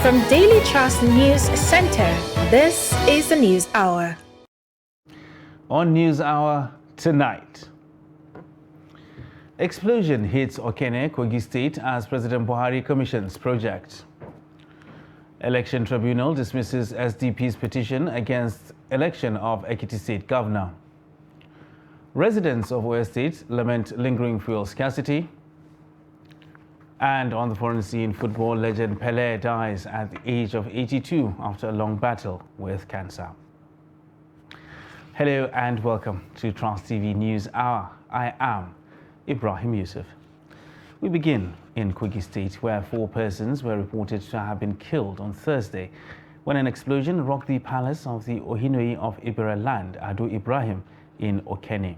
From Daily Trust News Center, this is the News Hour. On News Hour tonight, explosion hits Okene, Kogi State as President Buhari commissions project. Election Tribunal dismisses SDP's petition against election of Ekiti State Governor. Residents of Oyo State lament lingering fuel scarcity. And on the foreign scene, football legend Pelé dies at the age of 82 after a long battle with cancer. Hello and welcome to Trust TV News Hour. I am Ibrahim Yusuf. We begin in Kogi State, where 4 persons were reported to have been killed on Thursday when an explosion rocked the palace of the Ohinoi of Ibera land, Ado Ibrahim, in Okene.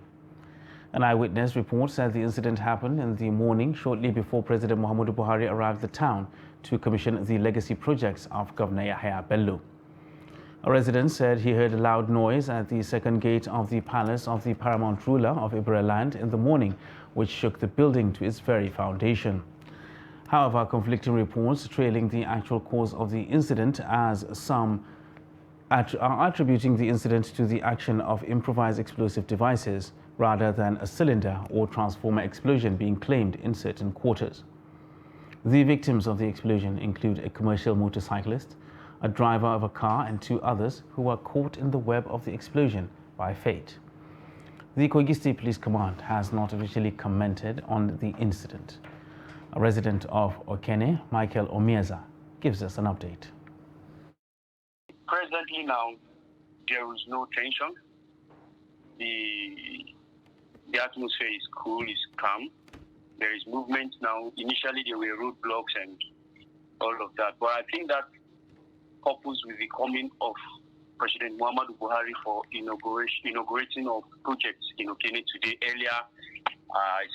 An eyewitness reports that the incident happened in the morning shortly before President Muhammadu Buhari arrived at the town to commission the legacy projects of Governor Yahaya Bello. A resident said he heard a loud noise at the second gate of the palace of the paramount ruler of Ibera land in the morning, which shook the building to its very foundation. However, conflicting reports trailing the actual cause of the incident, as some are attributing the incident to the action of improvised explosive devices rather than a cylinder or transformer explosion being claimed in certain quarters. The victims of the explosion include a commercial motorcyclist, a driver of a car, and 2 others who were caught in the web of the explosion by fate. The Kogi State Police Command has not officially commented on the incident. A resident of Okene, Michael Omieza, gives us an update. Presently now, there is no tension. The atmosphere is cool, is calm. There is movement now. Initially, there were roadblocks and all of that. But I think that couples with the coming of President Muhammadu Buhari for inaugurating of projects in Okene today. Earlier,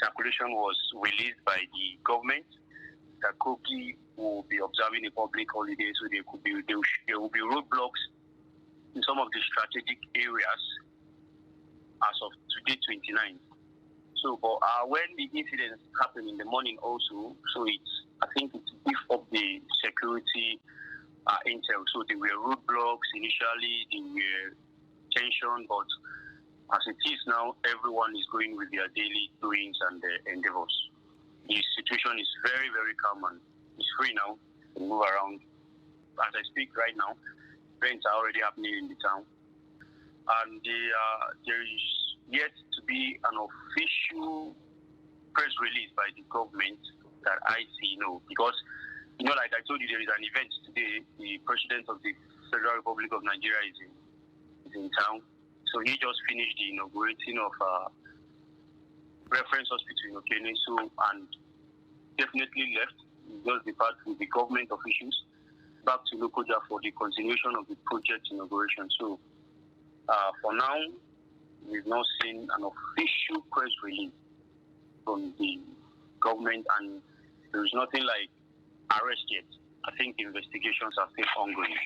circulation was released by the government that Kogi will be observing a public holiday, so there will be roadblocks in some of the strategic areas as of today, 29. So, but when the incidents happened in the morning also, so I think it's beef up the security intel. So there were roadblocks initially, there were tension, but as it is now, everyone is going with their daily doings and endeavors. The situation is very, very calm and it's free now to move around. As I speak right now, events are already happening in the town. And there is yet to be an official press release by the government that I see, because, like I told you, there is an event today. The President of the Federal Republic of Nigeria is in town. So he just finished the inaugurating of reference hospital in Okene, and definitely left. He just departed with the government officials back to Lokoja for the continuation of the project inauguration. So for now, we've not seen an official press release from the government, and there is nothing like arrest yet. I think investigations are still ongoing.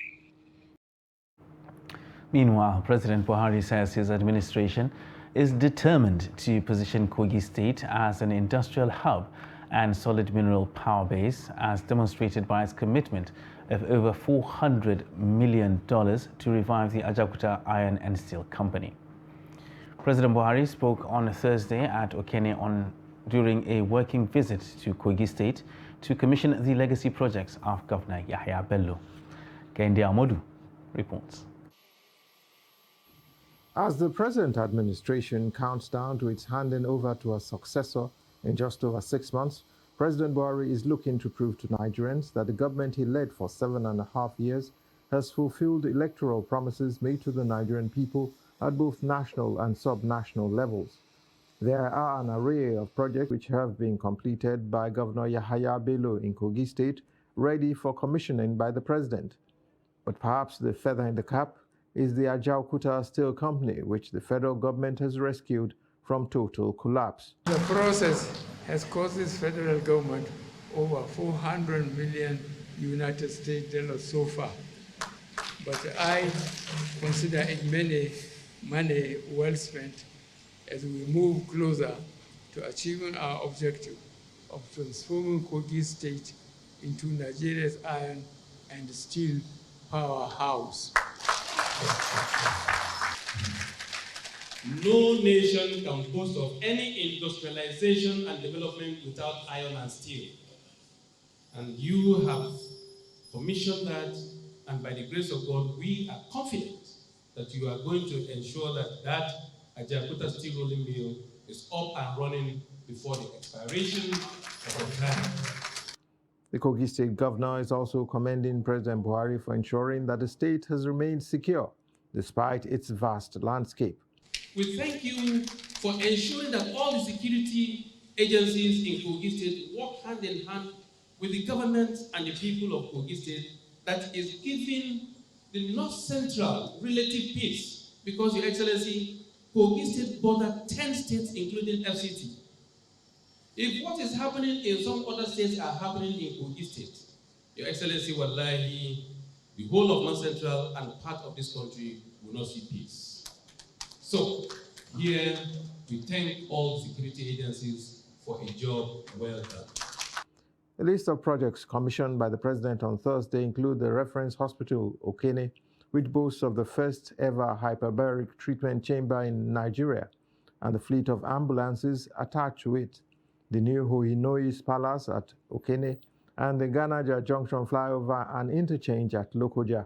Meanwhile, President Buhari says his administration is determined to position Kogi State as an industrial hub and solid mineral power base, as demonstrated by its commitment of over $400 million to revive the Ajaokuta Iron and Steel Company. President Buhari spoke on Thursday at Okene during a working visit to Kogi State to commission the legacy projects of Governor Yahaya Bello. Kende Amodu reports. As the present administration counts down to its handing over to a successor in just over 6 months, President Buhari is looking to prove to Nigerians that the government he led for 7.5 years has fulfilled electoral promises made to the Nigerian people at both national and sub-national levels. There are an array of projects which have been completed by Governor Yahaya Bello in Kogi State, ready for commissioning by the president. But perhaps the feather in the cap is the Ajaokuta Steel Company, which the federal government has rescued from total collapse. The process has cost this federal government over $400 million United States dollars so far. But I consider it money well spent as we move closer to achieving our objective of transforming Kogi State into Nigeria's iron and steel powerhouse. No nation can boast of any industrialization and development without iron and steel. And you have commissioned that, and by the grace of God, we are confident that you are going to ensure that Ajaokuta steel rolling mill is up and running before the expiration of the time. The Kogi State Governor is also commending President Buhari for ensuring that the state has remained secure despite its vast landscape. We thank you for ensuring that all the security agencies in Kogi State work hand in hand with the government and the people of Kogi State that is giving the North Central relative peace, because, Your Excellency, Kogi State border 10 states, including FCT. If what is happening in some other states are happening in Kogi State, Your Excellency, wallahi, the whole of North Central and part of this country will not see peace. So, here we thank all security agencies for a job well done. The list of projects commissioned by the President on Thursday include the Reference Hospital, Okene, which boasts of the first ever hyperbaric treatment chamber in Nigeria, and the fleet of ambulances attached to it, the new Hoinois Palace at Okene, and the Ganaja Junction flyover and interchange at Lokoja.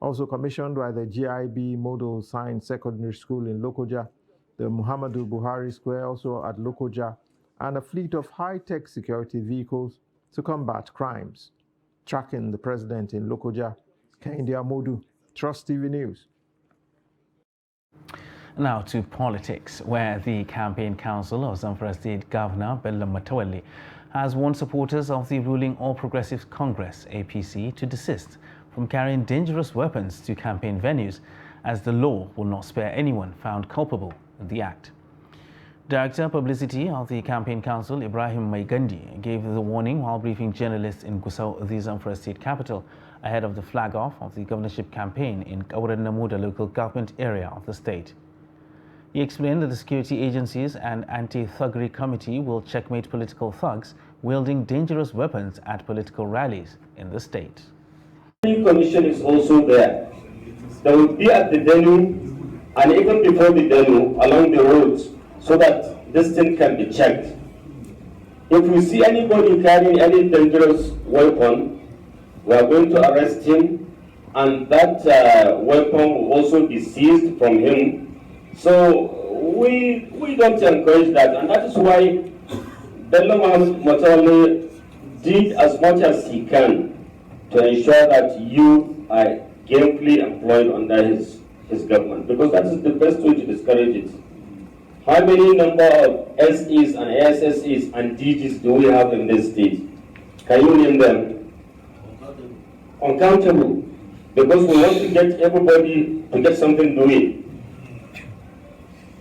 Also commissioned by the GIB Model Science Secondary School in Lokoja, the Muhammadu Buhari Square also at Lokoja, and a fleet of high-tech security vehicles to combat crimes. Tracking the president in Lokoja, Kehinde Amodu, Trust TV News. Now to politics, where the Campaign Council of Zamfara State Governor Bello Matawalle has warned supporters of the ruling All Progressives Congress, APC, to desist from carrying dangerous weapons to campaign venues, as the law will not spare anyone found culpable in the act. Director Publicity of the Campaign Council, Ibrahim Maigandi, gave the warning while briefing journalists in Gusau, the Zamfara state capital, ahead of the flag-off of the governorship campaign in Kauran Namuda local government area of the state. He explained that the security agencies and anti-thuggery committee will checkmate political thugs wielding dangerous weapons at political rallies in the state. The commission is also there. They will be at the venue and even before the venue along the roads, so that this thing can be checked. If we see anybody carrying any dangerous weapon, we are going to arrest him, and that weapon will also be seized from him. So we don't encourage that, and that is why Bello Matawalle did as much as he can to ensure that you are gainfully employed under his government, because that is the best way to discourage it. How many number of SEs and ASSEs and DGs do we have in this state? Can you name them? Uncountable. Because we want to get everybody to get something doing.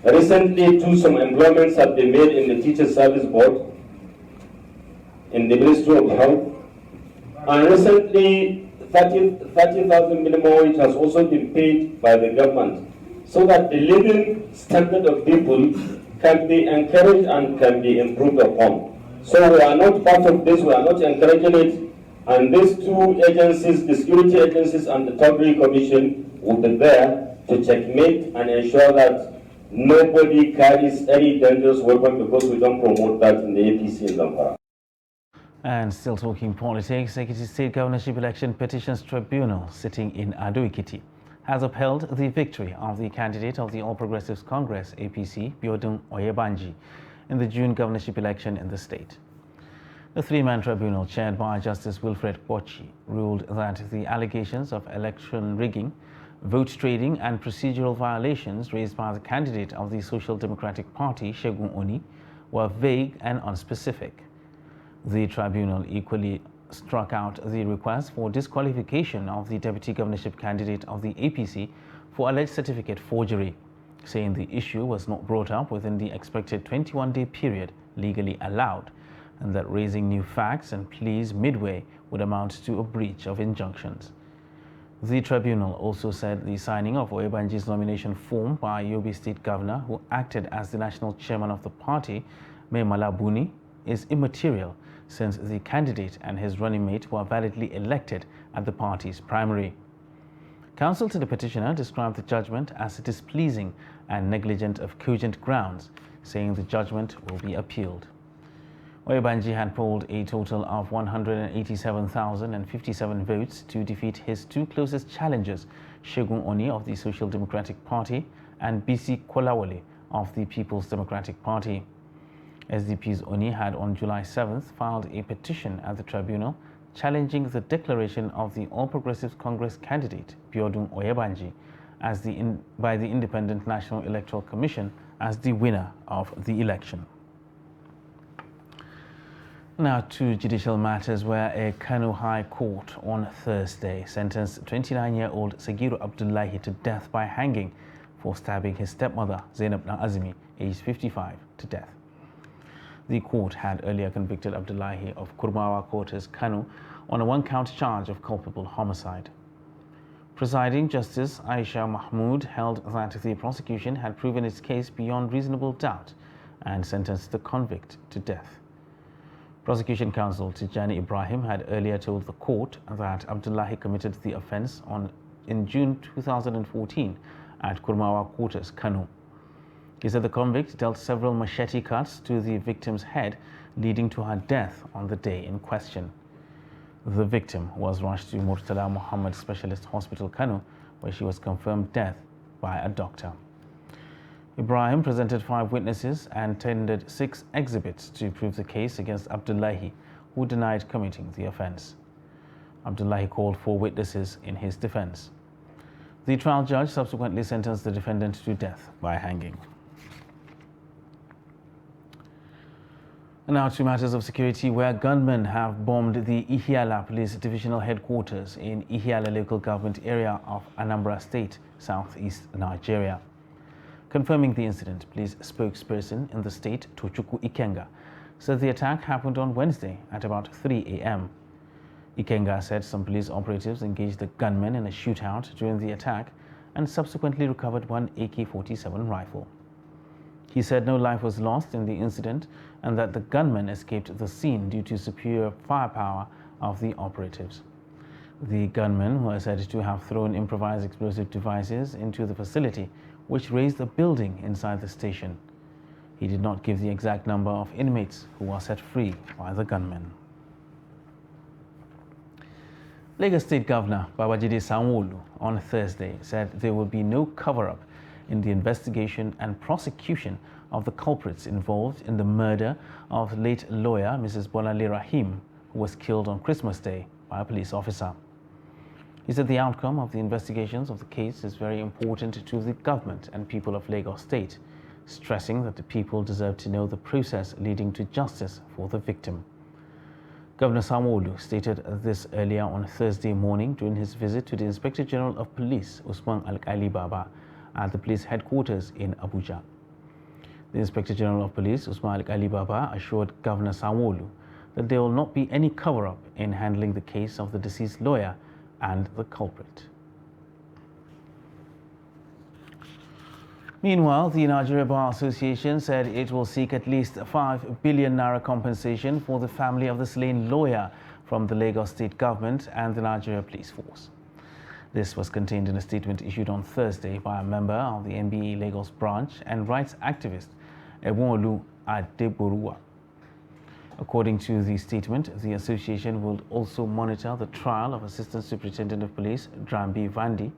Recently, some employments have been made in the Teacher Service Board, in the Ministry of Health, and recently 30,000 minimum wage has also been paid by the government, so that the living standard of people can be encouraged and can be improved upon. So we are not part of this, we are not encouraging it, and these two agencies, the security agencies and the Thuggery Commission, will be there to checkmate and ensure that nobody carries any dangerous weapon, because we don't promote that in the APC in Zamfara. And still talking politics, Ekiti State Governorship Election Petitions Tribunal, sitting in Ado-Ekiti, has upheld the victory of the candidate of the All Progressives Congress, APC, Biodun Oyebanji, in the June governorship election in the state. The three-man tribunal, chaired by Justice Wilfred Bochi, ruled that the allegations of election rigging, vote trading and procedural violations raised by the candidate of the Social Democratic Party, Segun Oni, were vague and unspecific. The tribunal equally struck out the request for disqualification of the deputy governorship candidate of the APC for alleged certificate forgery, saying the issue was not brought up within the expected 21-day period legally allowed, and that raising new facts and pleas midway would amount to a breach of injunctions. The tribunal also said the signing of Oyebanji's nomination form by Yobe State Governor, who acted as the national chairman of the party, Mai Mala Buni, is immaterial, since the candidate and his running mate were validly elected at the party's primary. Counsel to the petitioner described the judgment as displeasing and negligent of cogent grounds, saying the judgment will be appealed. Oyebanji had polled a total of 187,057 votes to defeat his two closest challengers, Segun Oni of the Social Democratic Party and Bisi Kolawole of the People's Democratic Party. SDP's Oni had on July 7th filed a petition at the tribunal challenging the declaration of the All Progressives Congress candidate, Biodun Oyebanji, by the Independent National Electoral Commission as the winner of the election. Now to judicial matters, where a Kano High Court on Thursday sentenced 29-year-old Sagiru Abdullahi to death by hanging for stabbing his stepmother, Zainab Azimi, aged 55, to death. The court had earlier convicted Abdullahi of Kurmawa Quarters, Kano, on a one-count charge of culpable homicide. Presiding Justice Aisha Mahmood held that the prosecution had proven its case beyond reasonable doubt and sentenced the convict to death. Prosecution counsel Tijani Ibrahim had earlier told the court that Abdullahi committed the offence in June 2014 at Kurmawa Quarters, Kano. He said the convict dealt several machete cuts to the victim's head, leading to her death on the day in question. The victim was rushed to Murtala Muhammad Specialist Hospital, Kano, where she was confirmed dead by a doctor. Ibrahim presented 5 witnesses and tendered 6 exhibits to prove the case against Abdullahi, who denied committing the offence. Abdullahi called 4 witnesses in his defence. The trial judge subsequently sentenced the defendant to death by hanging. Now to matters of security, where gunmen have bombed the Ihiala Police Divisional Headquarters in Ihiala local government area of Anambra State, southeast Nigeria. Confirming the incident, police spokesperson in the state, Tochukwu Ikenga, said the attack happened on Wednesday at about 3 a.m. Ikenga said some police operatives engaged the gunmen in a shootout during the attack and subsequently recovered one AK-47 rifle. He said no life was lost in the incident and that the gunmen escaped the scene due to superior firepower of the operatives. The gunmen were said to have thrown improvised explosive devices into the facility, which raised a building inside the station. He did not give the exact number of inmates who were set free by the gunmen. Lagos State Governor Babajide Sanwo-Olu on Thursday said there will be no cover-up in the investigation and prosecution of the culprits involved in the murder of late lawyer Mrs. Bolanle Rahim, who was killed on Christmas Day by a police officer. He said the outcome of the investigations of the case is very important to the government and people of Lagos State, stressing that the people deserve to know the process leading to justice for the victim. Governor Sanwo-Olu stated this earlier on Thursday morning during his visit to the Inspector General of Police, Usman Alkali Baba, at the police headquarters in Abuja. The Inspector General of Police, Usman Alkali Baba, assured Governor Sanwo-Olu that there will not be any cover-up in handling the case of the deceased lawyer and the culprit. Meanwhile, the Nigeria Bar Association said it will seek at least 5 billion naira compensation for the family of the slain lawyer from the Lagos State government and the Nigeria Police Force. This was contained in a statement issued on Thursday by a member of the NBA Lagos branch and rights activist Ebonolu Adeboruwa. According to the statement, the association will also monitor the trial of Assistant Superintendent of Police Drambi Vandi,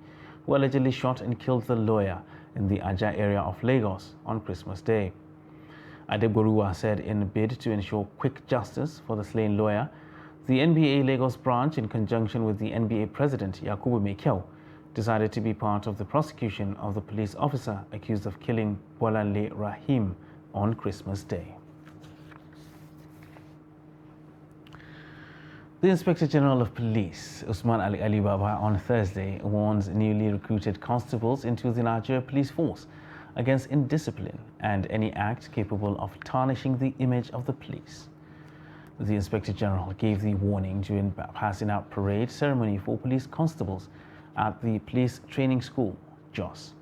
who allegedly shot and killed the lawyer in the Aja area of Lagos on Christmas Day. Adeboruwa said in a bid to ensure quick justice for the slain lawyer, the NBA Lagos branch, in conjunction with the NBA president Yakubu Mekiao, decided to be part of the prosecution of the police officer accused of killing Bolanle Rahim on Christmas Day. The Inspector General of Police, Usman Ali Baba, on Thursday warns newly recruited constables into the Nigeria Police Force against indiscipline and any act capable of tarnishing the image of the police. The Inspector General gave the warning during passing out parade ceremony for police constables at the Police Training School, Jos.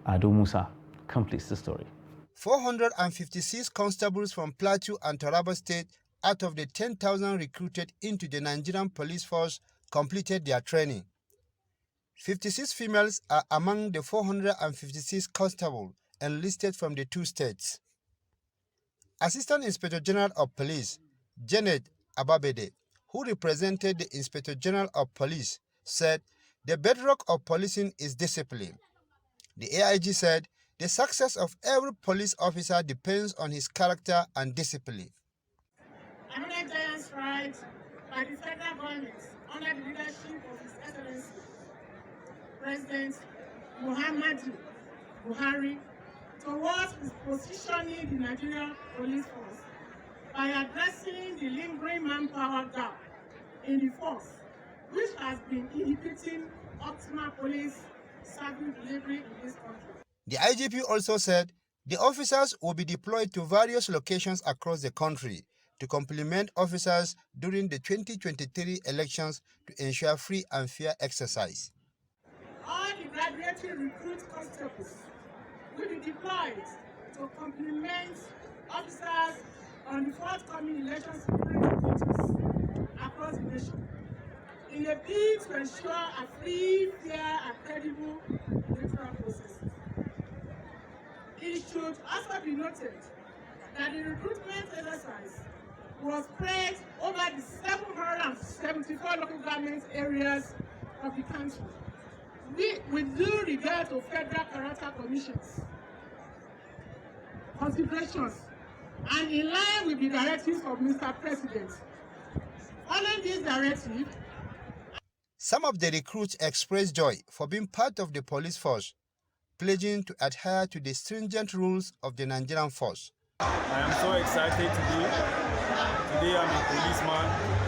Ado Musa completes the story. 456 constables from Plateau and Taraba State out of the 10,000 recruited into the Nigerian police force completed their training. 56 females are among the 456 constables enlisted from the 2 states. Assistant Inspector General of Police, Janet Ababede, who represented the Inspector General of Police, said the bedrock of policing is discipline. The AIG said the success of every police officer depends on his character and discipline. Another giant stride by the federal government under the leadership of His Excellency President Muhammadu Buhari towards positioning the Nigerian police force by addressing the lingering manpower gap in the force, which has been inhibiting optimal police service delivery in this country. The IGP also said the officers will be deployed to various locations across the country to complement officers during the 2023 elections to ensure free and fair exercise. All the graduating recruit constables will be deployed to complement officers on the forthcoming election security duties across the nation in a bid to ensure a free, fair, and credible electoral process. It should also be noted that the recruitment exercise was spread over the 774 local government areas of the country, with due regard to federal character commissions, considerations, and in line with the directives of Mr. President. Following this directive, some of the recruits expressed joy for being part of the police force, pledging to adhere to the stringent rules of the Nigerian force. I am so excited to be here. Today I'm a policeman,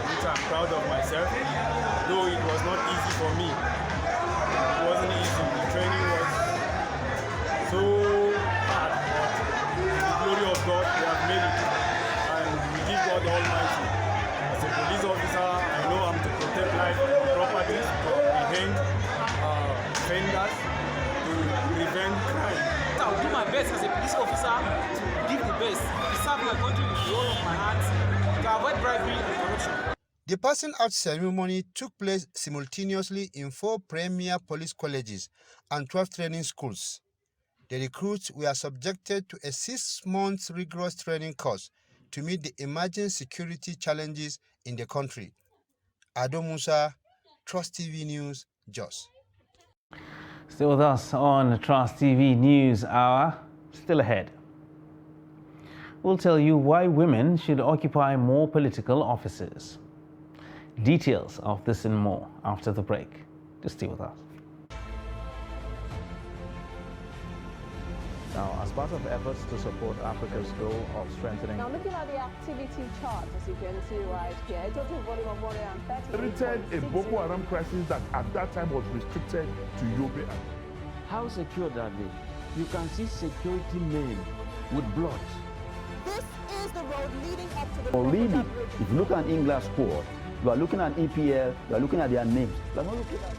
which I'm proud of myself, though it was not easy for me. It wasn't easy. The training was so hard, but to the glory of God, we have made it. And we give God Almighty. As a police officer, I know I'm to protect life and property, to prevent offenders, to prevent crime. I'll do my best as a police officer to give the best, to serve my country with all of my heart, to avoid bribery and corruption. The passing out ceremony took place simultaneously in 4 premier police colleges and 12 training schools. The recruits were subjected to a 6-month rigorous training course to meet the emerging security challenges in the country. Ado Musa, Trust TV News, Jos. Still with us on Trust TV News Hour. Still ahead, we'll tell you why women should occupy more political offices. Details of this and more after the break. Just stay with us. Now, as part of efforts to support Africa's goal of strengthening... Now, looking at the activity chart, as you can see right here, a total volume of 130... a Boko Haram crisis that at that time was restricted to Yobe. How secure are they? You can see security men with blood. This is the road leading up to the... Or really, if you look at England squad, you are looking at EPL, you are looking at their names. You are not looking at...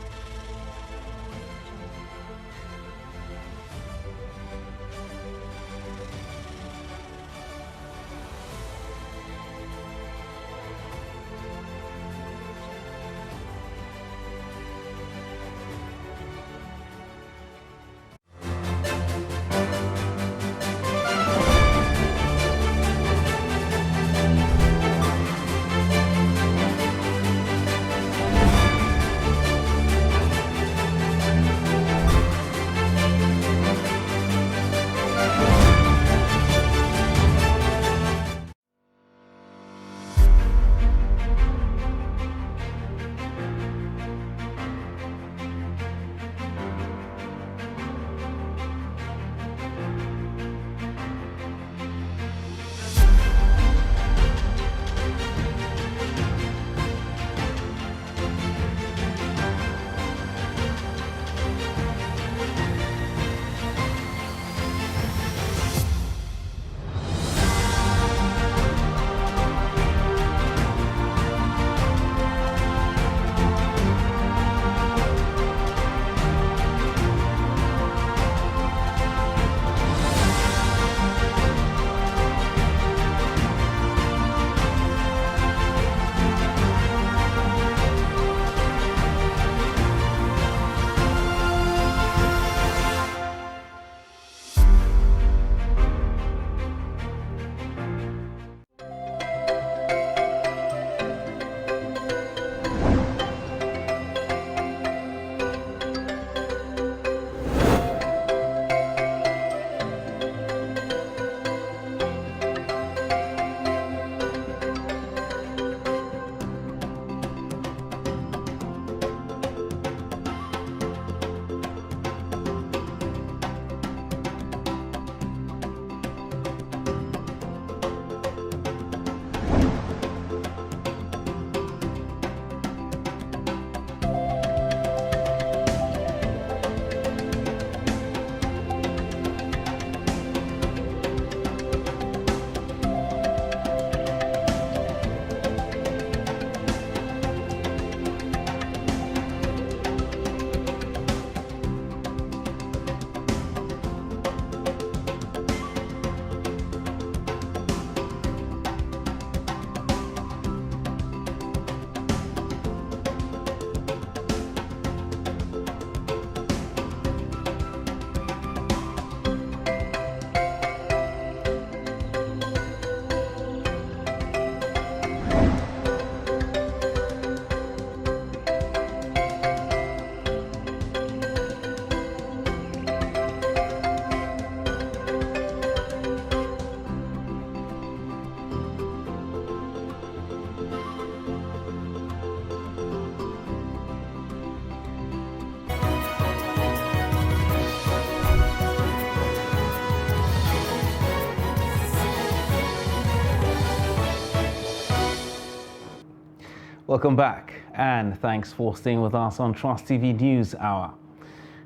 Welcome back, and thanks for staying with us on Trust TV News Hour.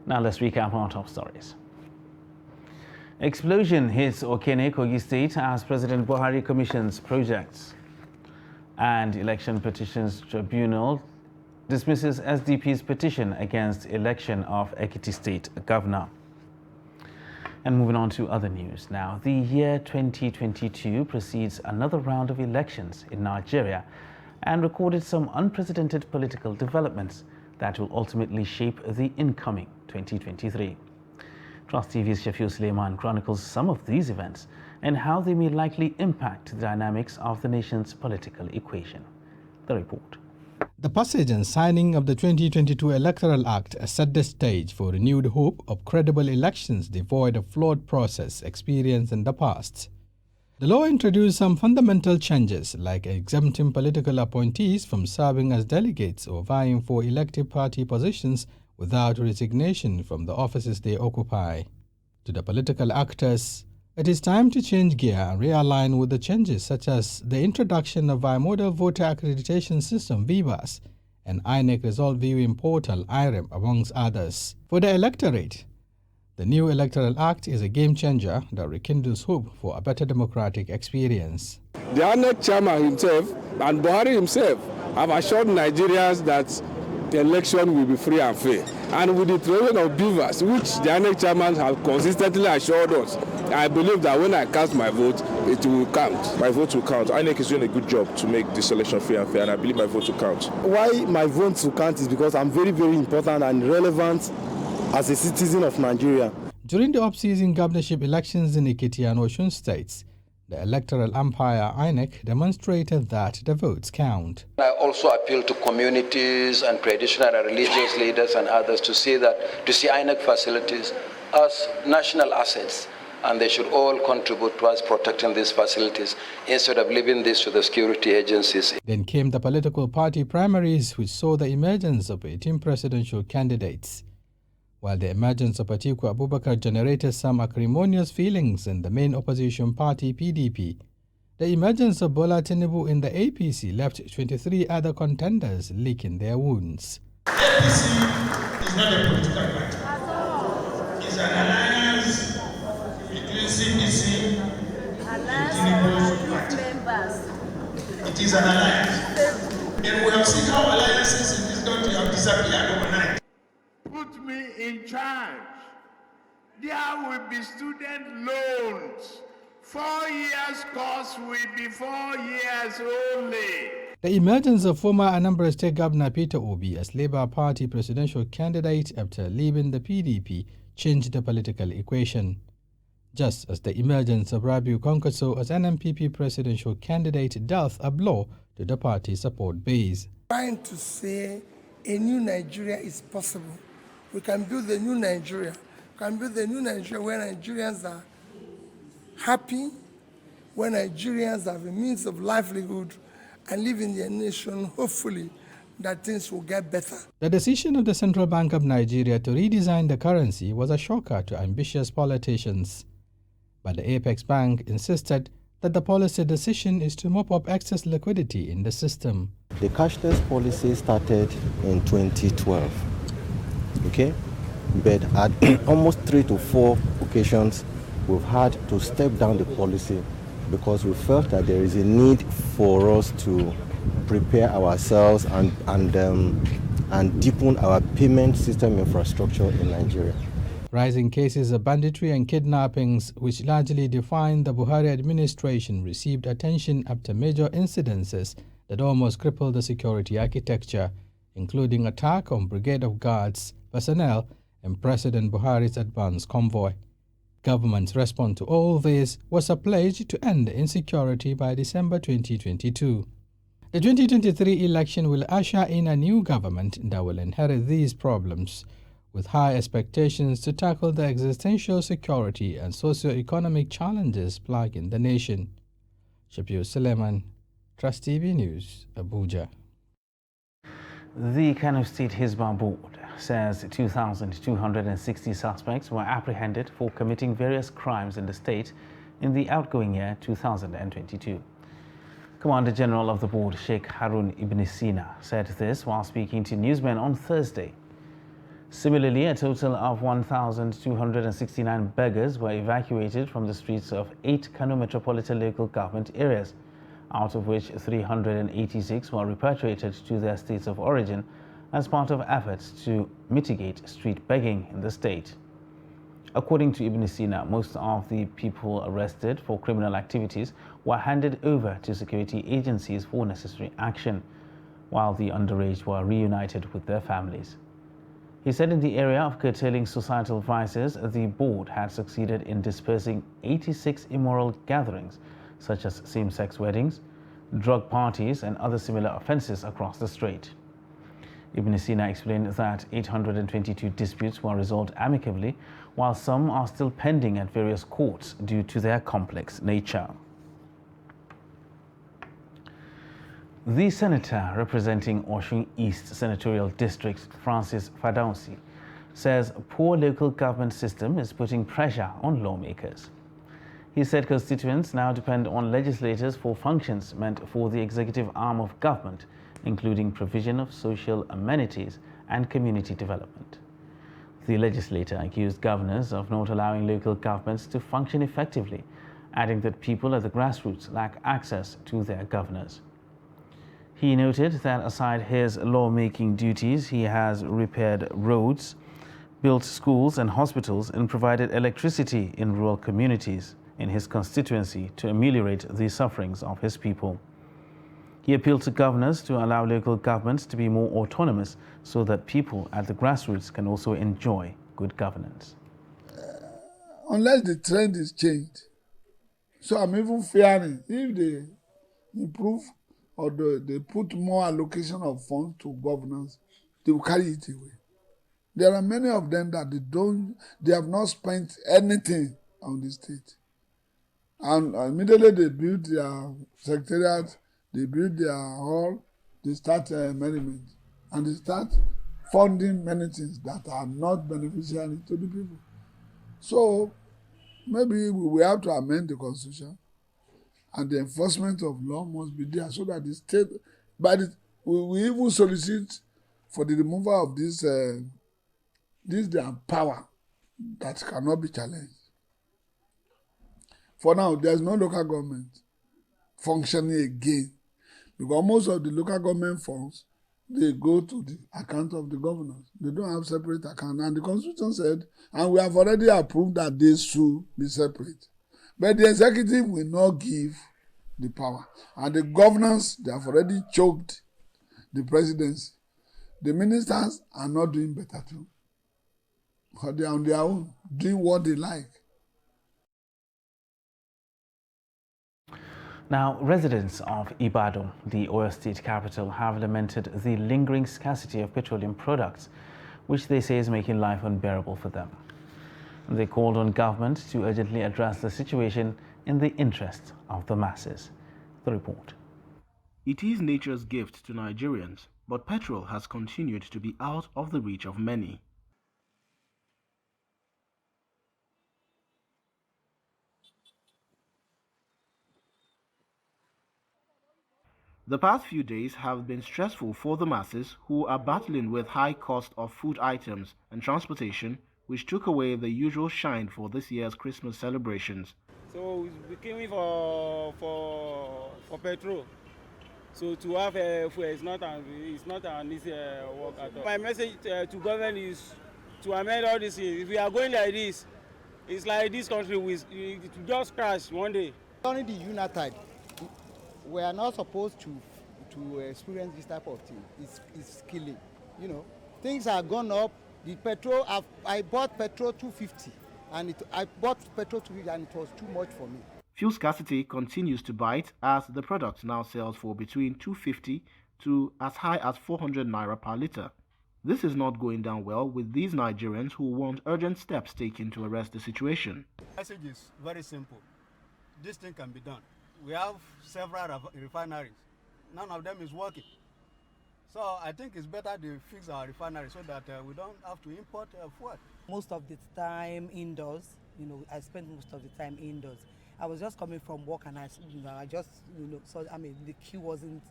Now let's recap our top stories. Explosion hits Okene, Kogi State as President Buhari commissions projects. And Election Petitions Tribunal dismisses SDP's petition against election of Ekiti State Governor. And moving on to other news now. The year 2022 precedes another round of elections in Nigeria and recorded some unprecedented political developments that will ultimately shape the incoming 2023. Trust TV's Shafiu Suleiman chronicles some of these events and how they may likely impact the dynamics of the nation's political equation. The report. The passage and signing of the 2022 Electoral Act set the stage for renewed hope of credible elections devoid of flawed process experienced in the past. The law introduced some fundamental changes, like exempting political appointees from serving as delegates or vying for elective party positions without resignation from the offices they occupy. To the political actors, it is time to change gear and realign with the changes such as the introduction of Bimodal Voter Accreditation System (VVAS) and INEC Result Viewing Portal (IREM) amongst others. For the electorate, the new Electoral Act is a game changer that rekindles hope for a better democratic experience. The INEC chairman himself and Buhari himself have assured Nigerians that the election will be free and fair. And with the introduction of BVAS, which the INEC chairman has consistently assured us, I believe that when I cast my vote, it will count. My vote will count. INEC is doing a good job to make this election fair and fair, and I believe my vote will count. Why my vote will count is because I'm very, very important and relevant as a citizen of Nigeria. During the off-season governorship elections in Ekiti and Osun states, the electoral umpire INEC demonstrated that the votes count. I also appeal to communities and traditional and religious leaders and others to see INEC facilities as national assets, and they should all contribute towards protecting these facilities instead of leaving this to the security agencies. Then came the political party primaries, which saw the emergence of 18 presidential candidates. While the emergence of Atiku Abubakar generated some acrimonious feelings in the main opposition party PDP, the emergence of Bola Tinubu in the APC left 23 other contenders licking their wounds. APC is not a political party. It's an alliance between CPC and Tinubu's party. It is an alliance. And we have seen how alliances in this country have disappeared overnight. Put me in charge. There will be student loans. 4 years course will be 4 years only. The emergence of former Anambra State Governor Peter Obi as Labour Party presidential candidate after leaving the PDP changed the political equation. Just as the emergence of Rabiu Kwankwaso as NNPP presidential candidate dealt a blow to the party's support base. Trying to say a new Nigeria is possible. We can build a new Nigeria. We can build a new Nigeria where Nigerians are happy, where Nigerians have a means of livelihood and live in their nation, hopefully, that things will get better. The decision of the Central Bank of Nigeria to redesign the currency was a shocker to ambitious politicians. But the Apex Bank insisted that the policy decision is to mop up excess liquidity in the system. The cashless policy started in 2012. Okay, but at almost 3 to 4 occasions, we've had to step down the policy because we felt that there is a need for us to prepare ourselves and deepen our payment system infrastructure in Nigeria. Rising cases of banditry and kidnappings, which largely defined the Buhari administration, received attention after major incidences that almost crippled the security architecture, including attack on Brigade of Guards personnel and President Buhari's advance convoy. Government's response to all this was a pledge to end insecurity by December 2022. The 2023 election will usher in a new government that will inherit these problems, with high expectations to tackle the existential security and socio-economic challenges plaguing the nation. Shafiu Suleiman, Trust TV News, Abuja. The Kano State Hisbah Board says 2,260 suspects were apprehended for committing various crimes in the state in the outgoing year 2022. Commander General of the board, Sheikh Harun Ibn Sina, said this while speaking to newsmen on Thursday. Similarly, a total of 1,269 beggars were evacuated from the streets of 8 Kano metropolitan local government areas, out of which 386 were repatriated to their states of origin as part of efforts to mitigate street begging in the state. According to Ibn Sina, most of the people arrested for criminal activities were handed over to security agencies for necessary action, while the underage were reunited with their families. He said in the area of curtailing societal vices, the board had succeeded in dispersing 86 immoral gatherings, such as same-sex weddings, drug parties, and other similar offences across the strait. Ibn Sina explained that 822 disputes were resolved amicably, while some are still pending at various courts due to their complex nature. The senator representing Osun East Senatorial District, Francis Fadausi, says poor local government system is putting pressure on lawmakers. He said constituents now depend on legislators for functions meant for the executive arm of government, including provision of social amenities and community development. The legislator accused governors of not allowing local governments to function effectively, adding that people at the grassroots lack access to their governors. He noted that aside his lawmaking duties, he has repaired roads, built schools and hospitals, and provided electricity in rural communities in his constituency to ameliorate the sufferings of his people. He appealed to governors to allow local governments to be more autonomous so that people at the grassroots can also enjoy good governance. Unless the trend is changed. So I'm even fearing if they improve or they put more allocation of funds to governance, they will carry it away. There are many of them that they have not spent anything on the state. And immediately they build their secretariat, they build their hall, they start merriment, and they start funding many things that are not beneficial to the people. So maybe we have to amend the constitution, and the enforcement of law must be there so that the state, we even solicit for the removal of this their power that cannot be challenged. For now, there's no local government functioning again, because most of the local government funds, they go to the account of the governors. They don't have separate account. And the Constitution said, and we have already approved that they should be separate. But the executive will not give the power. And the governors, they have already choked the presidency. The ministers are not doing better too. But they are on their own, doing what they like. Now, residents of Ibadan, the Oyo State capital, have lamented the lingering scarcity of petroleum products, which they say is making life unbearable for them. They called on government to urgently address the situation in the interest of the masses. The report. It is nature's gift to Nigerians, but petrol has continued to be out of the reach of many. The past few days have been stressful for the masses who are battling with high cost of food items and transportation, which took away the usual shine for this year's Christmas celebrations. So we came in for petrol. So to have fuel is not an easy work at all. My message to government is to amend all this. If we are going like this, it's like this country will just crash one day. During the UNATID, we are not supposed to experience this type of thing. It's killing. You know, things have gone up. The petrol, I bought petrol 250, and I bought petrol 250, and it was too much for me. Fuel scarcity continues to bite as the product now sells for between 250 to as high as 400 naira per litre. This is not going down well with these Nigerians who want urgent steps taken to arrest the situation. The message is very simple. This thing can be done. We have several refineries. None of them is working. So I think it's better they fix our refinery so that we don't have to import fuel. Most of the time indoors, I spend most of the time indoors. I was just coming from work and I just, so the queue wasn't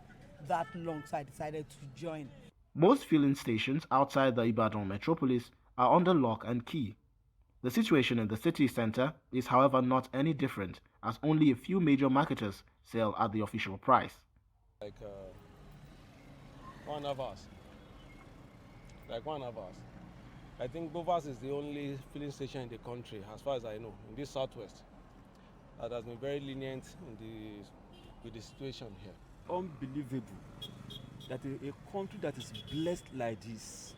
that long, so I decided to join. Most filling stations outside the Ibadan metropolis are under lock and key. The situation in the city center is, however, not any different, as only a few major marketers sell at the official price. Like 1.5 hours. Like 1.5 hours. I think Bovas is the only filling station in the country, as far as I know, in this southwest, that has been very lenient with the situation here. Unbelievable that a country that is blessed like this,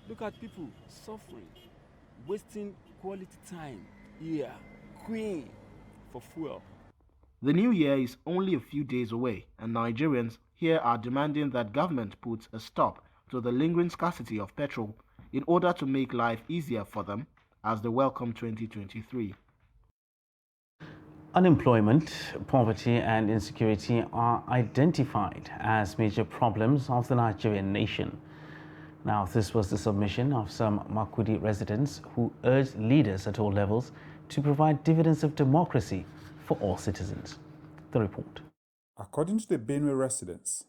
look at people suffering, wasting quality time here, queuing for fuel. The new year is only a few days away, and Nigerians here are demanding that government puts a stop to the lingering scarcity of petrol in order to make life easier for them as they welcome 2023. Unemployment, poverty and insecurity are identified as major problems of the Nigerian nation. Now, this was the submission of some Makurdi residents who urged leaders at all levels to provide dividends of democracy for all citizens. The report. According to the Benue residents,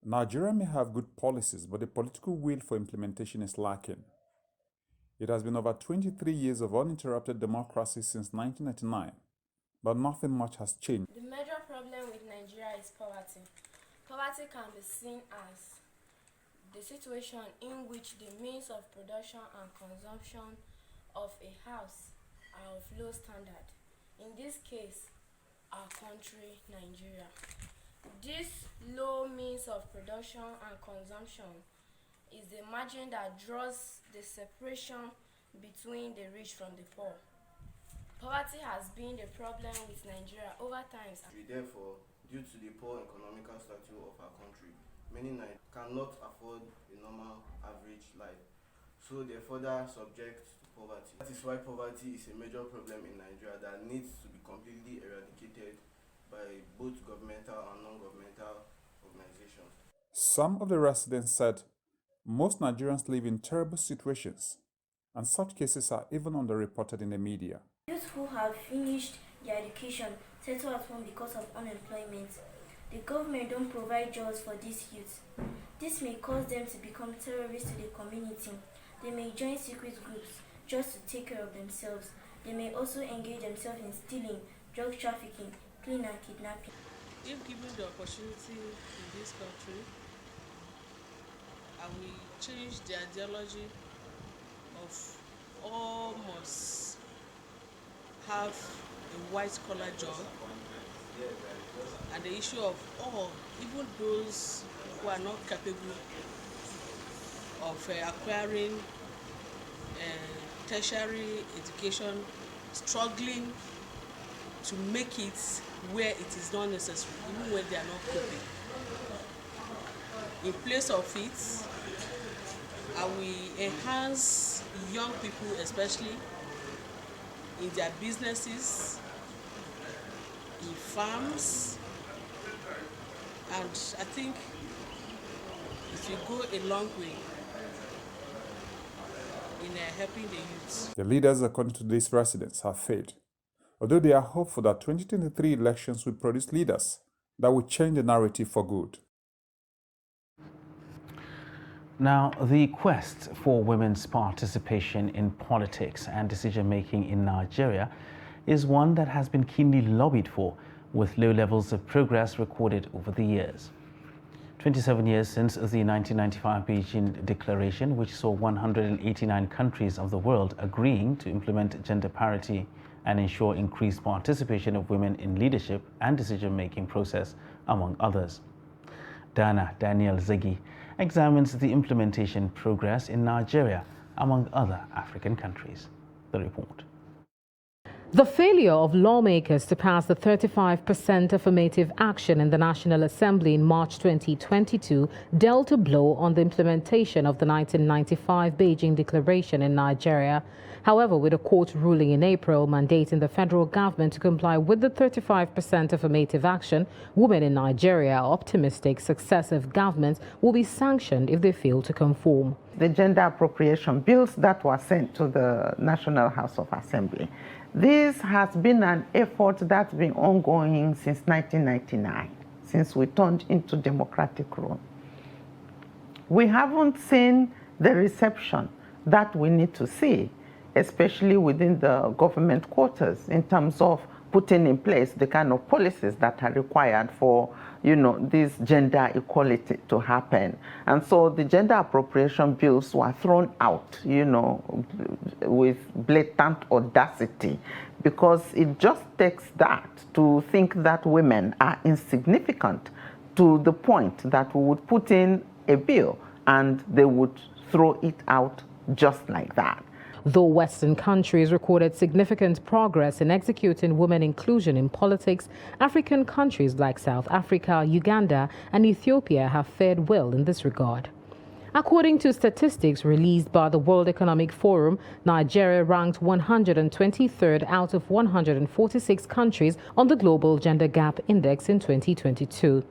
Nigeria may have good policies, but the political will for implementation is lacking. It has been over 23 years of uninterrupted democracy since 1999, but nothing much has changed. The major problem with Nigeria is poverty. Poverty can be seen as the situation in which the means of production and consumption of a house are of low standard. In this case, our country, Nigeria. This low means of production and consumption is the margin that draws the separation between the rich from the poor. Poverty has been the problem with Nigeria over time. Therefore, due to the poor economical status of our country, many cannot afford a normal average life, so they are further subject to poverty. That is why poverty is a major problem in Nigeria that needs to be completely eradicated by both governmental and non-governmental organizations. Some of the residents said most Nigerians live in terrible situations, and such cases are even underreported in the media. Youth who have finished their education settle at home because of unemployment. The government don't provide jobs for these youths. This may cause them to become terrorists to the community. They may join secret groups just to take care of themselves. They may also engage themselves in stealing, drug trafficking, killing and kidnapping. If given the opportunity in this country, and we change the ideology of all must have a white-collar job, and the issue of all, even those who are not capable of acquiring tertiary education, struggling to make it where it is not necessary, even when they are not coping. In place of it, we enhance young people, especially in their businesses, in farms, and I think it will go a long way in helping the youth. The leaders, according to these residents, have failed, although they are hopeful that 2023 elections will produce leaders that will change the narrative for good. Now, the quest for women's participation in politics and decision-making in Nigeria is one that has been keenly lobbied for, with low levels of progress recorded over the years. 27 years since the 1995 Beijing Declaration, which saw 189 countries of the world agreeing to implement gender parity and ensure increased participation of women in leadership and decision-making process, among others. Dana Daniel Zegi examines the implementation progress in Nigeria, among other African countries. The report. The failure of lawmakers to pass the 35% affirmative action in the National Assembly in March 2022 dealt a blow on the implementation of the 1995 Beijing Declaration in Nigeria. However, with a court ruling in April mandating the federal government to comply with the 35% affirmative action, women in Nigeria are optimistic successive governments will be sanctioned if they fail to conform. the gender appropriation bills that were sent to the National House of Assembly. This has been an effort that's been ongoing since 1999, since we turned into democratic rule. We haven't seen the reception that we need to see, especially within the government quarters, in terms of putting in place the kind of policies that are required for, this gender equality to happen. And so the gender appropriation bills were thrown out, with blatant audacity, because it just takes that to think that women are insignificant, to the point that we would put in a bill and they would throw it out just like that. Though Western countries recorded significant progress in executing women inclusion in politics, African countries like South Africa, Uganda, and Ethiopia have fared well in this regard. According to statistics released by the World Economic Forum, Nigeria ranked 123rd out of 146 countries on the Global Gender Gap Index in 2022.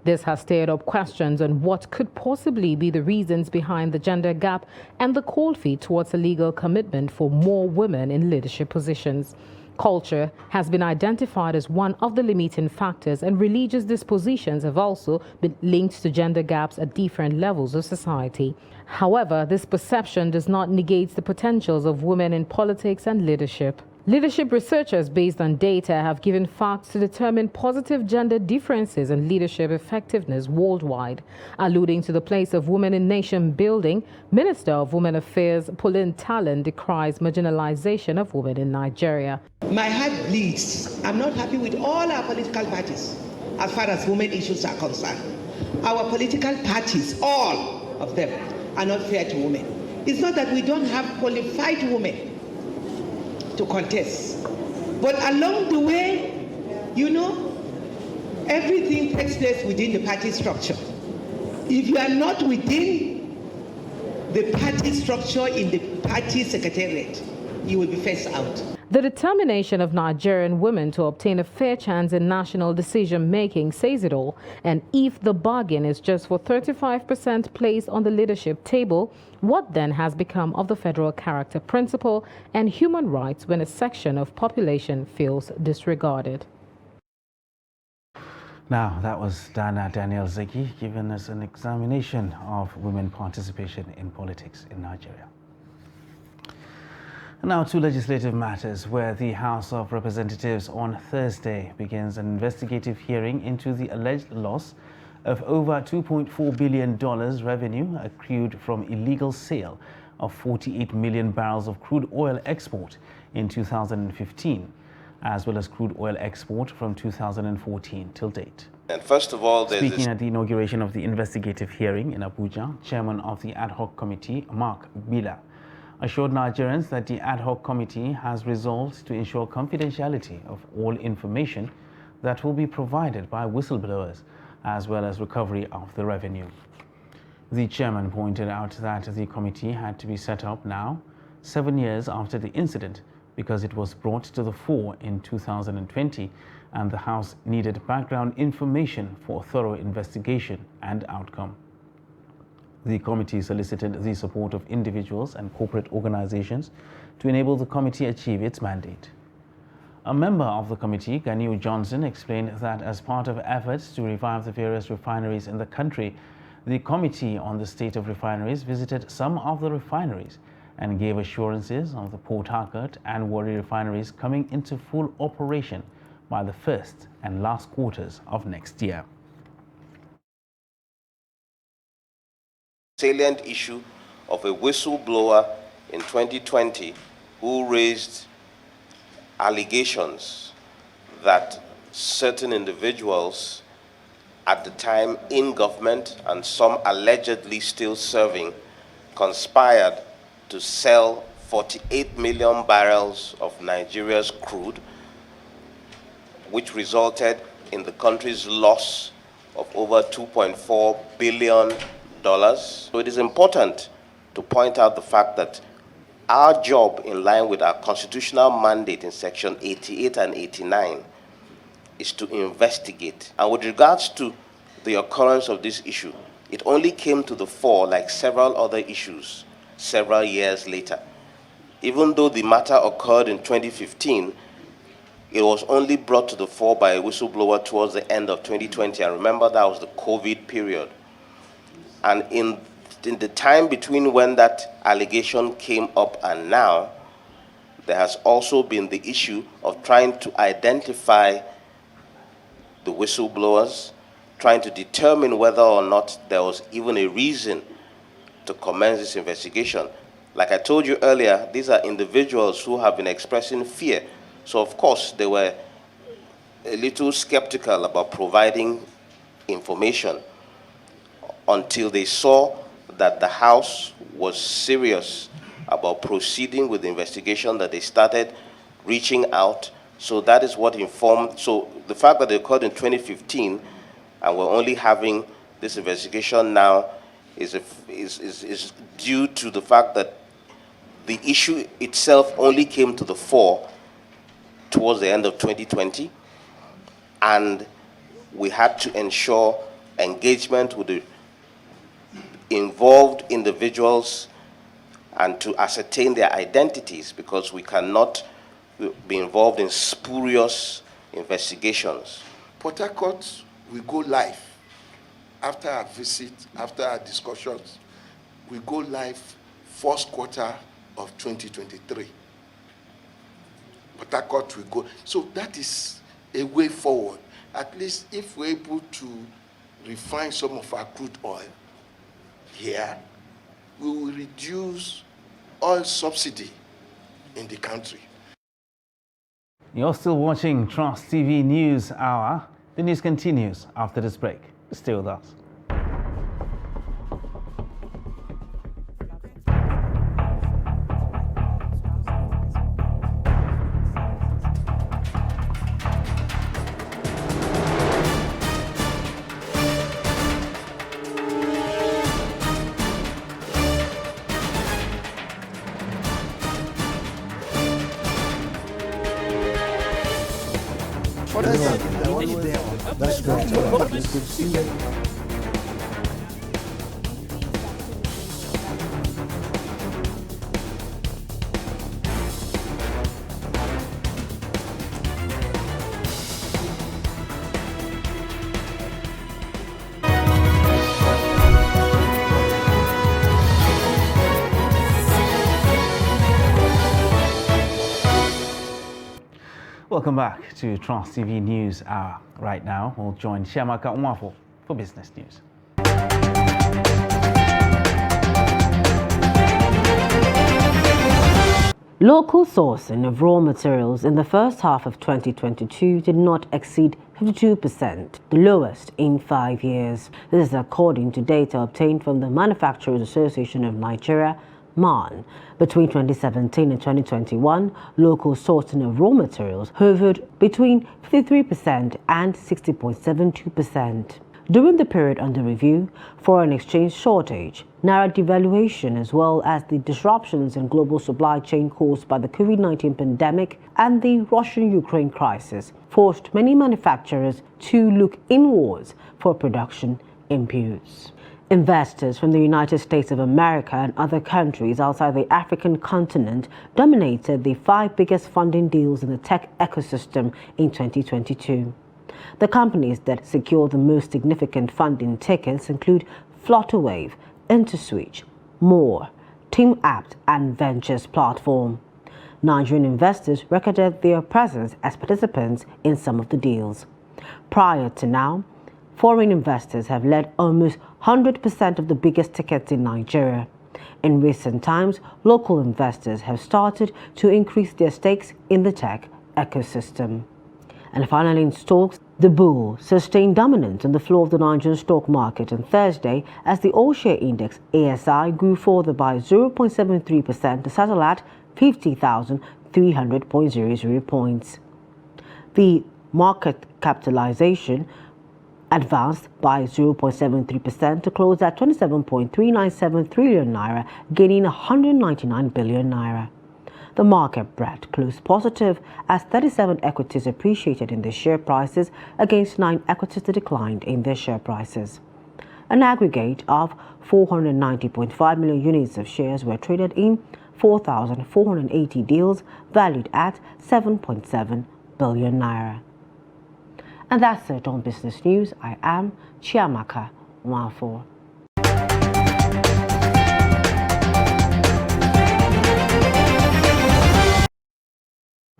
This has stirred up questions on what could possibly be the reasons behind the gender gap and the cold feet towards a legal commitment for more women in leadership positions. Culture has been identified as one of the limiting factors, and religious dispositions have also been linked to gender gaps at different levels of society. However, this perception does not negate the potentials of women in politics and leadership. Leadership researchers based on data have given facts to determine positive gender differences in leadership effectiveness worldwide. Alluding to the place of women in nation building, Minister of Women Affairs Pauline Talon decries marginalization of women in Nigeria. My heart bleeds. I'm not happy with all our political parties as far as women issues are concerned. Our political parties, all of them, are not fair to women. It's not that we don't have qualified women to contest, but along the way, everything takes place within the party structure. If you are not within the party structure in the party secretariat, you will be phased out. The determination of Nigerian women to obtain a fair chance in national decision-making says it all. And if the bargain is just for 35% place on the leadership table, what then has become of the federal character principle and human rights when a section of population feels disregarded? Now, that was Dana Daniel Zeki giving us an examination of women participation in politics in Nigeria. Now to legislative matters, where the House of Representatives on Thursday begins an investigative hearing into the alleged loss of over $2.4 billion revenue accrued from illegal sale of 48 million barrels of crude oil export in 2015, as well as crude oil export from 2014 till date. And first of all, speaking at the inauguration of the investigative hearing in Abuja, Chairman of the Ad Hoc Committee, Mark Bila, assured Nigerians that the ad hoc committee has resolved to ensure confidentiality of all information that will be provided by whistleblowers, as well as recovery of the revenue. The chairman pointed out that the committee had to be set up now, 7 years after the incident, because it was brought to the fore in 2020 and the House needed background information for a thorough investigation and outcome. The committee solicited the support of individuals and corporate organizations to enable the committee achieve its mandate. A member of the committee, Ganiu Johnson, explained that as part of efforts to revive the various refineries in the country, the Committee on the State of Refineries visited some of the refineries and gave assurances of the Port Harcourt and Warri refineries coming into full operation by the first and last quarters of next year. Salient issue of a whistleblower in 2020 who raised allegations that certain individuals at the time in government and some allegedly still serving conspired to sell 48 million barrels of Nigeria's crude, which resulted in the country's loss of over $2.4 billion. So it is important to point out the fact that our job, in line with our constitutional mandate in section 88 and 89, is to investigate. And with regards to the occurrence of this issue, It only came to the fore, like several other issues, several years later. Even though the matter occurred in 2015, it was only brought to the fore by a whistleblower towards the end of 2020. And remember, that was the COVID period. And in the time between when that allegation came up and now, there has also been the issue of trying to identify the whistleblowers, trying to determine whether or not there was even a reason to commence this investigation. Like I told you earlier, these are individuals who have been expressing fear. So of course, they were a little skeptical about providing information until they saw that the House was serious about proceeding with the investigation, that they started reaching out. So that is what informed. So the fact that they occurred in 2015 and we're only having this investigation now is due to the fact that the issue itself only came to the fore towards the end of 2020, and we had to ensure engagement with the involved individuals and to ascertain their identities, because we cannot be involved in spurious investigations. Port Harcourt will go live after our visit, after our discussions. We go live first quarter of 2023. Port Harcourt will go. So that is a way forward. At least if we're able to refine some of our crude oil here, we will reduce oil subsidy in the country. You're still watching Trust TV News Hour. The news continues after this break. Stay with us. That's great. It's good to see you. Welcome back to Trust TV News Hour. Right now, we'll join Chiamaka Nwafo for business news. Local sourcing of raw materials in the first half of 2022 did not exceed 52%, the lowest in 5 years. This is according to data obtained from the Manufacturers Association of Nigeria, MAN. Between 2017 and 2021, local sourcing of raw materials hovered between 53% and 60.72%. During the period under review, foreign exchange shortage, naira devaluation, as well as the disruptions in global supply chain caused by the COVID-19 pandemic and the Russian-Ukraine crisis, forced many manufacturers to look inwards for production inputs. Investors from the United States of America and other countries outside the African continent dominated the 5 biggest funding deals in the tech ecosystem in 2022. The companies that secured the most significant funding tickets include Flutterwave, Interswitch, More, TeamApt, and Ventures Platform. Nigerian investors recorded their presence as participants in some of the deals. Prior to now, foreign investors have led almost 100% of the biggest tickets in Nigeria. In recent times, local investors have started to increase their stakes in the tech ecosystem. And finally, in stocks, the bull sustained dominance on the floor of the Nigerian stock market on Thursday as the all-share index ASI grew further by 0.73% to settle at 50,300.00 points. The market capitalization advanced by 0.73% to close at 27.397 trillion naira, gaining 199 billion naira. The market breadth closed positive as 37 equities appreciated in their share prices against 9 equities that declined in their share prices. An aggregate of 490.5 million units of shares were traded in 4,480 deals valued at 7.7 billion naira. And that's it on Business News. I am Chiamaka Nwafo.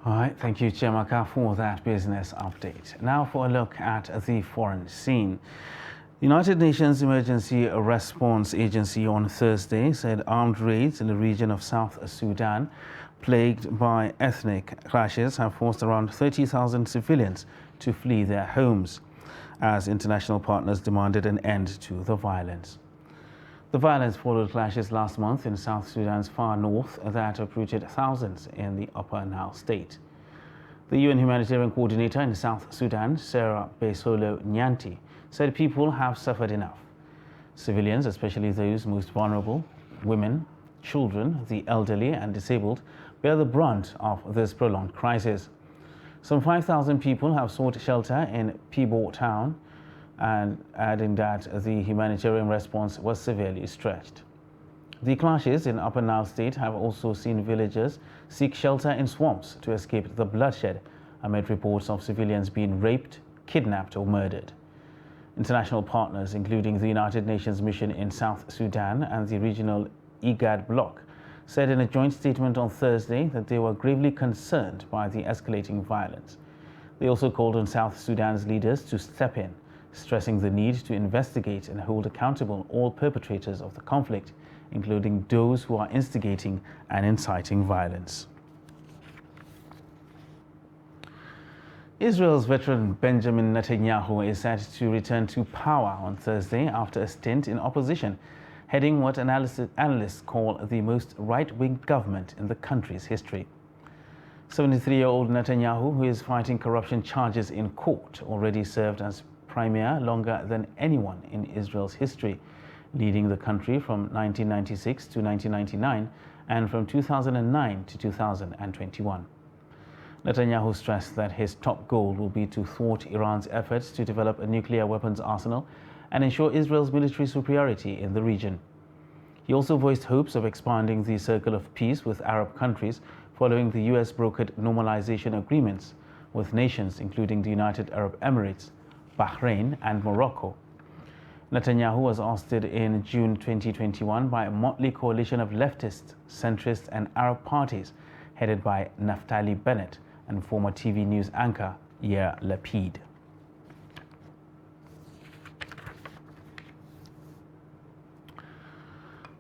All right, thank you, Chiamaka, for that business update. Now for a look at the foreign scene. The United Nations Emergency Response Agency on Thursday said armed raids in the region of South Sudan, plagued by ethnic clashes, have forced around 30,000 civilians to flee their homes, as international partners demanded an end to the violence. The violence followed clashes last month in South Sudan's far north that uprooted thousands in the Upper Nile state. The UN Humanitarian Coordinator in South Sudan, Sarah Besolo Nyanti, said people have suffered enough. Civilians, especially those most vulnerable, women, children, the elderly and disabled, bear the brunt of this prolonged crisis. Some 5,000 people have sought shelter in Pibo town, and adding that the humanitarian response was severely stretched. The clashes in Upper Nile state have also seen villagers seek shelter in swamps to escape the bloodshed amid reports of civilians being raped, kidnapped or murdered. International partners, including the United Nations mission in South Sudan and the regional IGAD bloc, said in a joint statement on Thursday that they were gravely concerned by the escalating violence. They also called on South Sudan's leaders to step in, stressing the need to investigate and hold accountable all perpetrators of the conflict, including those who are instigating and inciting violence. Israel's veteran Benjamin Netanyahu is set to return to power on Thursday after a stint in opposition, heading what analysts call the most right-wing government in the country's history. 73-year-old Netanyahu, who is fighting corruption charges in court, already served as premier longer than anyone in Israel's history, leading the country from 1996 to 1999 and from 2009 to 2021. Netanyahu stressed that his top goal will be to thwart Iran's efforts to develop a nuclear weapons arsenal and ensure Israel's military superiority in the region. He also voiced hopes of expanding the circle of peace with Arab countries following the US-brokered normalization agreements with nations including the United Arab Emirates, Bahrain and Morocco. Netanyahu was ousted in June 2021 by a motley coalition of leftist, centrist and Arab parties headed by Naftali Bennett and former TV news anchor Yair Lapid.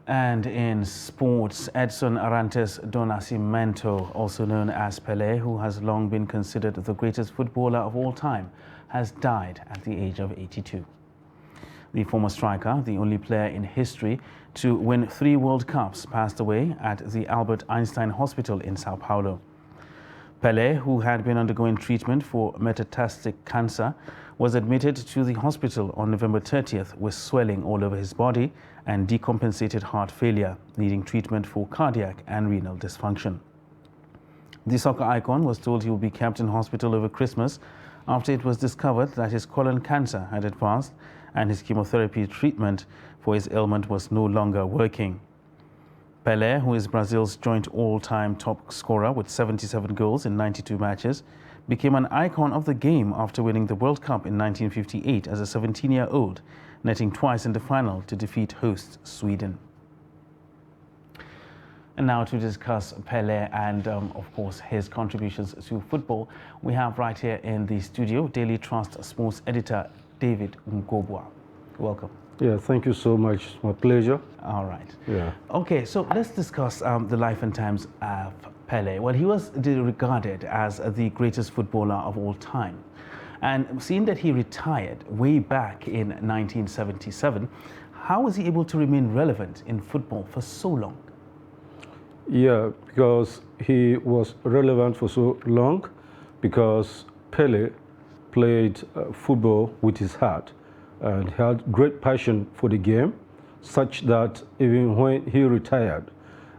And in sports, Edson Arantes do Nascimento, also known as Pelé, who has long been considered the greatest footballer of all time, has died at the age of 82. The former striker, the only player in history to win 3 World Cups, passed away at the Albert Einstein Hospital in Sao Paulo. Pelé, who had been undergoing treatment for metastatic cancer, was admitted to the hospital on November 30th with swelling all over his body and decompensated heart failure, needing treatment for cardiac and renal dysfunction. The soccer icon was told he would be kept in hospital over Christmas after it was discovered that his colon cancer had advanced and his chemotherapy treatment for his ailment was no longer working. Pelé, who is Brazil's joint all-time top scorer with 77 goals in 92 matches, became an icon of the game after winning the World Cup in 1958 as a 17-year-old, netting twice in the final to defeat host Sweden. And now to discuss Pelé and, of course, his contributions to football, we have right here in the studio Daily Trust sports editor David Ngobwa. Welcome. Yeah, thank you so much. It's my pleasure. All right. Yeah. Okay, so let's discuss the life and times of Pelé. Well, he was regarded as the greatest footballer of all time. And seeing that he retired way back in 1977, how was he able to remain relevant in football for so long? Yeah, because he was relevant for so long, because Pelé played football with his heart and he had great passion for the game, such that even when he retired,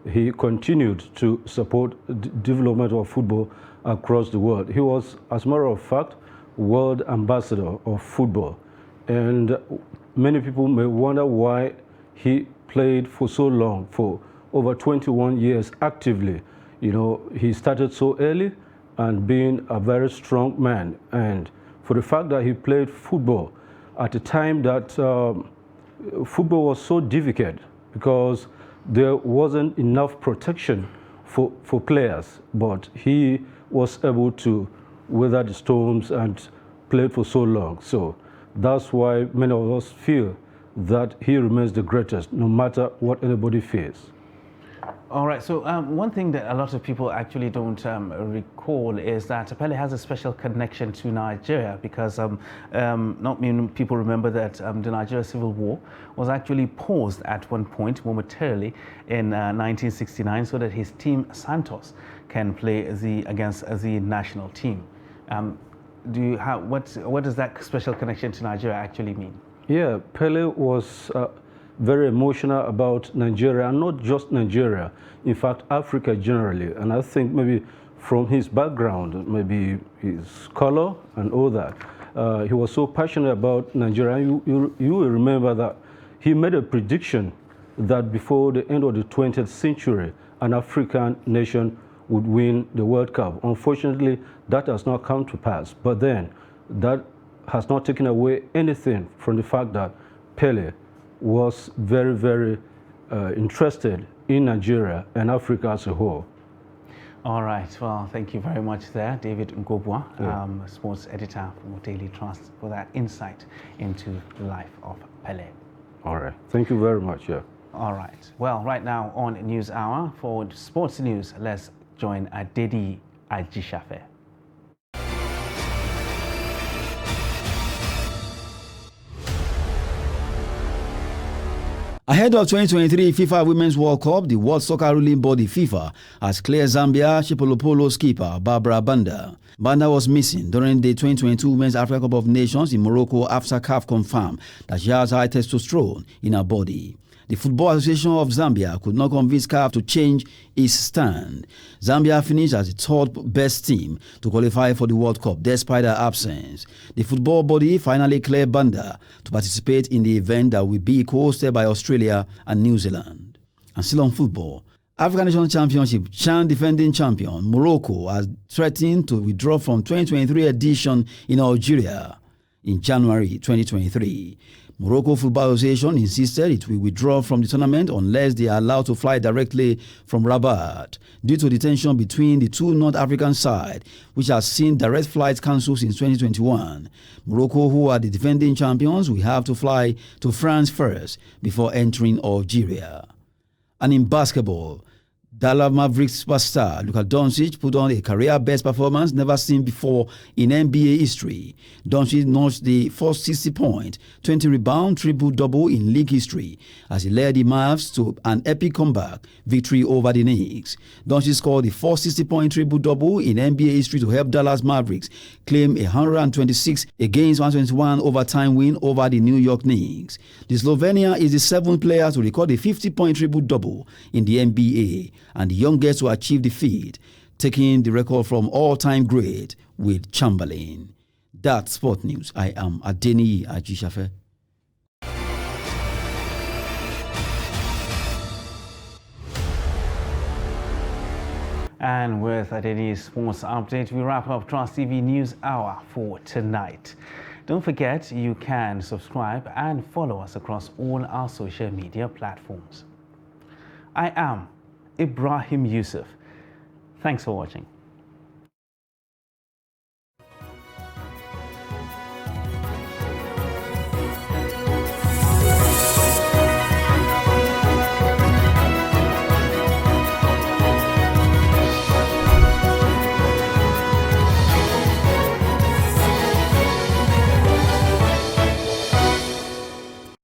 he continued to support the development of football across the world. He was, as a matter of fact, world ambassador of football. And many people may wonder why he played for so long, for over 21 years actively. You know, he started so early and being a very strong man. And for the fact that he played football at a time that football was so difficult because there wasn't enough protection for players, but he was able to weather the storms and played for so long. So that's why many of us feel that he remains the greatest, no matter what anybody feels. All right, so one thing that a lot of people actually don't recall is that Pele has a special connection to Nigeria because not many people remember that the Nigeria Civil War was actually paused at one point momentarily in 1969 so that his team Santos can play against the national team. What does that special connection to Nigeria actually mean? Yeah, Pele was very emotional about Nigeria, and not just Nigeria, in fact, Africa generally. And I think maybe from his background, maybe his color and all that, he was so passionate about Nigeria. You will remember that he made a prediction that before the end of the 20th century, an African nation would win the World Cup. Unfortunately, that has not come to pass. But then, that has not taken away anything from the fact that Pele was very, very interested in Nigeria and Africa as a whole. All right, well, thank you very much there, David Ngobua, sports editor for Daily Trust, for that insight into the life of Pele. All right, thank you very much, yeah. All right, well, right now on News Hour, for sports news, let's join Adedi Ajishafe. Ahead of 2023 FIFA Women's World Cup, the World Soccer ruling body FIFA has cleared Zambia Chipolopolo skipper Barbara Banda. Banda was missing during the 2022 Women's Africa Cup of Nations in Morocco after CAF confirmed that she has high testosterone in her body. The Football Association of Zambia could not convince CAF to change its stand. Zambia finished as the third best team to qualify for the World Cup despite her absence. The football body finally cleared Banda to participate in the event that will be hosted by Australia and New Zealand. And still on football, African Nations Championship CHAN defending champion Morocco has threatened to withdraw from 2023 edition in Algeria in January 2023. Morocco Football Association insisted it will withdraw from the tournament unless they are allowed to fly directly from Rabat due to the tension between the two North African sides, which has seen direct flights cancelled since 2021. Morocco, who are the defending champions, will have to fly to France first before entering Algeria. And in basketball, Dallas Mavericks superstar Luka Doncic put on a career-best performance never seen before in NBA history. Doncic notched the first 60-point, 20-rebound triple-double in league history as he led the Mavs to an epic comeback victory over the Knicks. Doncic scored the first 60-point triple-double in NBA history to help Dallas Mavericks claim a 126 against 121 overtime win over the New York Knicks. The Slovenia is the seventh player to record a 50-point triple-double in the NBA, and the youngest to achieve the feat, taking the record from all-time great with Chamberlain. That's Sport News. I am Adeni Ajishafe. And with Adeni's sports update, we wrap up Trust TV News Hour for tonight. Don't forget, you can subscribe and follow us across all our social media platforms. I am Ibrahim Yusuf. Thanks for watching.